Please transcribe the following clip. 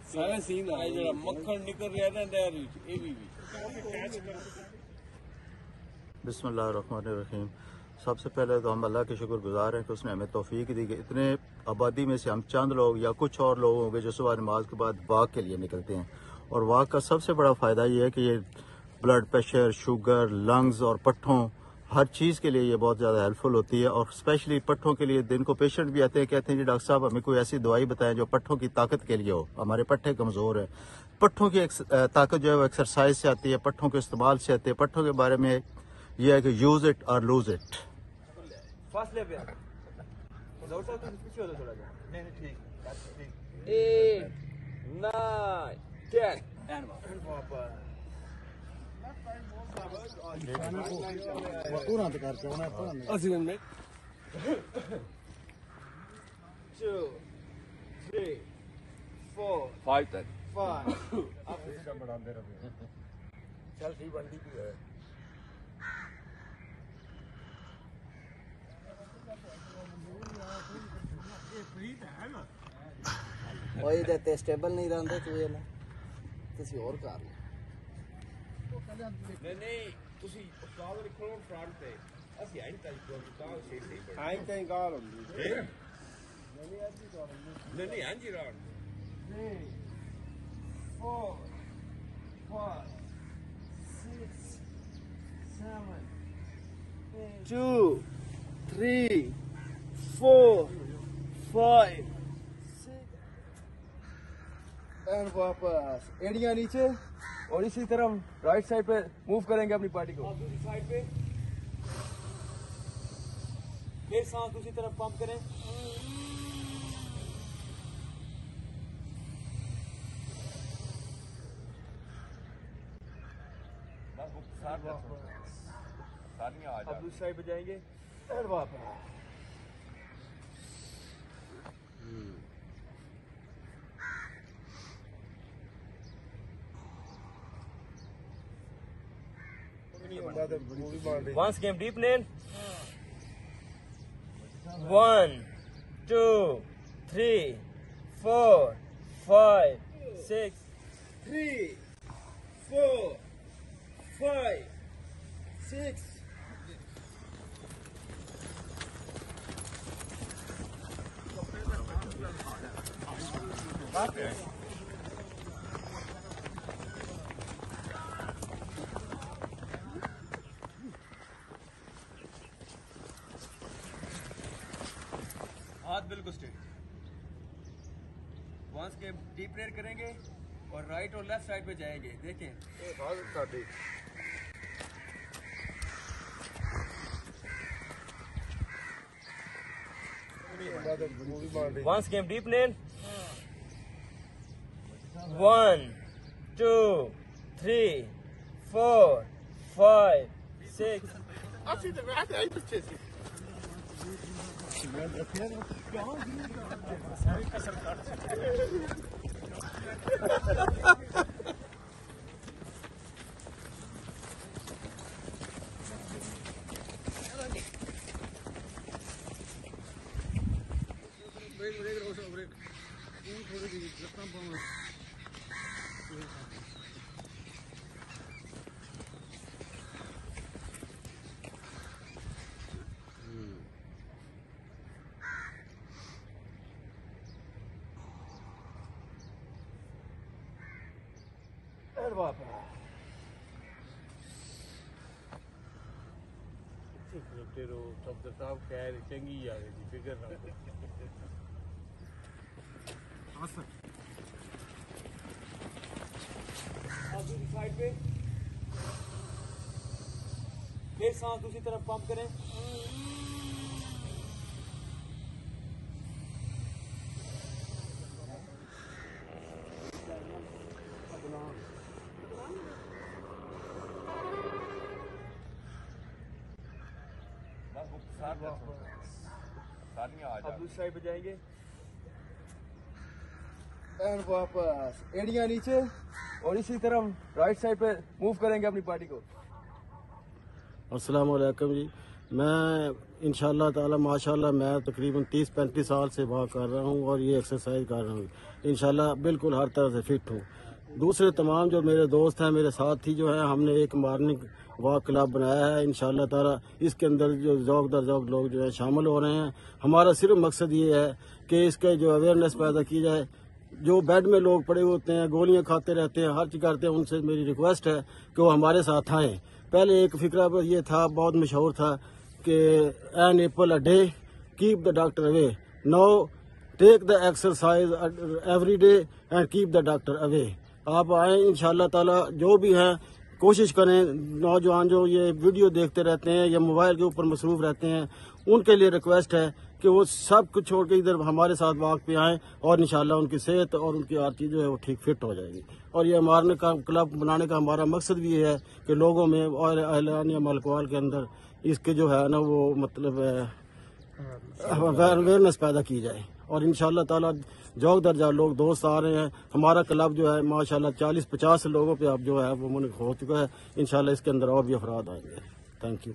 सारा सीन आ जरा मक्खन निकल रहा है ना ये भी बिस्मिल्लाहिर्रहमानिर्रहीम। सबसे पहले तो हम अल्लाह के शुक्रगुजार हैं कि उसने हमें तौफीक दी कि इतने आबादी में से हम चंद लोग या कुछ और लोग होंगे जो सुबह नमाज के बाद वॉक के लिए निकलते हैं। और वॉक का सबसे बड़ा फ़ायदा ये है कि ये ब्लड प्रेशर, शुगर, लंग्स और पट्ठों हर चीज़ के लिए ये बहुत ज़्यादा हेल्पफुल होती है। और स्पेशली पट्ठों के लिए दिन को पेशेंट भी आते हैं, कहते हैं जी डॉक्टर साहब हमें कोई ऐसी दवाई बताएं जो पट्ठों की ताकत के लिए हो, हमारे पट्ठे कमज़ोर हैं। पट्ठों की ताकत जो है वो एक्सरसाइज से आती है, पट्ठों के इस्तेमाल से आती है। पट्ठों के बारे में यह है कि यूज़ इट और लूज इट। चल ठीक बंदी भी है ओए ते स्टेबल नहीं रहंदे तू ये ना किसी और कर नहीं ਤੁਸੀਂ ਉਸਤਾਦ ਲਿਖੋ ਫਰੰਟ ਤੇ ਅਸੀਂ ਆਈ ਤਾਂ ਤਾਂ ਸਹੀ ਸਹੀ ਆਈ ਤਾਂ ਗਾਲ ਹੁੰਦੀ ਨਹੀਂ ਅੱਜ ਹੀ ਗਾਲ ਹੁੰਦੀ ਨਹੀਂ ਹਾਂਜੀ ਰਾਣ 3 4 5 6 7 2 3 4 5 एंड वापस एड़ियां नीचे और इसी तरफ राइट साइड पे मूव करेंगे अपनी पार्टी को। दूसरी साइड पे फिर सांस दूसरी तरफ पंप करें। अब दूसरी साइड पे जाएंगे और वापस Once came deep in. 1 2 3 4 5 6 3 4 5 6 हाथ बिल्कुल स्ट्रेट। वंस के डीप प्रेयर करेंगे और राइट और लेफ्ट साइड पे जाएंगे। देखें वंस केम डीप in. 1 2 3 4 5 6 साहब खैर चंगी आ गई फिक्र ना साइड पे फिर सांस दूसरी तरफ पंप करें। अब दूसरी साइड पे जाएंगे एंड वापस एड़ियां नीचे और इसी तरफ राइट साइड पे मूव करेंगे अपनी पार्टी को। अस्सलाम वालेकुम जी। मैं इंशाल्लाह ताला माशाल्लाह मैं तकरीबन 30-35 साल से वॉक कर रहा हूँ और ये एक्सरसाइज कर रहा हूँ। इंशाल्लाह बिल्कुल हर तरह से फिट हूँ। दूसरे तमाम जो मेरे दोस्त हैं, मेरे साथी जो हैं, हमने एक मॉर्निंग वॉक क्लब बनाया है। इंशाल्लाह ताला इसके अंदर जो ज़ौक़ दर ज़ौक़ लोग जो है शामिल हो रहे हैं। हमारा सिर्फ मकसद ये है कि इसका जो अवेयरनेस पैदा की जाए। जो बेड में लोग पड़े होते हैं, गोलियां खाते रहते हैं, हर चीज़ करते हैं, उनसे मेरी रिक्वेस्ट है कि वो हमारे साथ आएँ। पहले एक फिक्रा ये था, बहुत मशहूर था कि an apple a day keep the doctor away. Now take the exercise every day and keep the doctor away. आप आए इंशाल्लाह ताला। जो भी हैं कोशिश करें, नौजवान जो ये वीडियो देखते रहते हैं या मोबाइल के ऊपर मसरूफ रहते हैं, उनके लिए रिक्वेस्ट है कि वो सब कुछ छोड़ के इधर हमारे साथ वॉक पे आएँ और इंशाल्लाह उनकी सेहत और उनकी हर चीज़ जो है वो ठीक फिट हो जाएगी। और ये हमारे क्लब बनाने का हमारा मकसद भी ये है कि लोगों में और अहलान या मलकवाल के अंदर इसके जो है ना वो मतलब अवेयरनेस पैदा की जाए। और इंशाल्लाह ताला ज़ौक़ दर ज़ौक़ लोग दोस्त आ रहे हैं। हमारा क्लब जो है माशाल्लाह 40-50 लोगों पे अब जो है वो मुनक़ हो चुका है। इंशाल्लाह इसके अंदर और भी अफराद आएंगे। Thank you.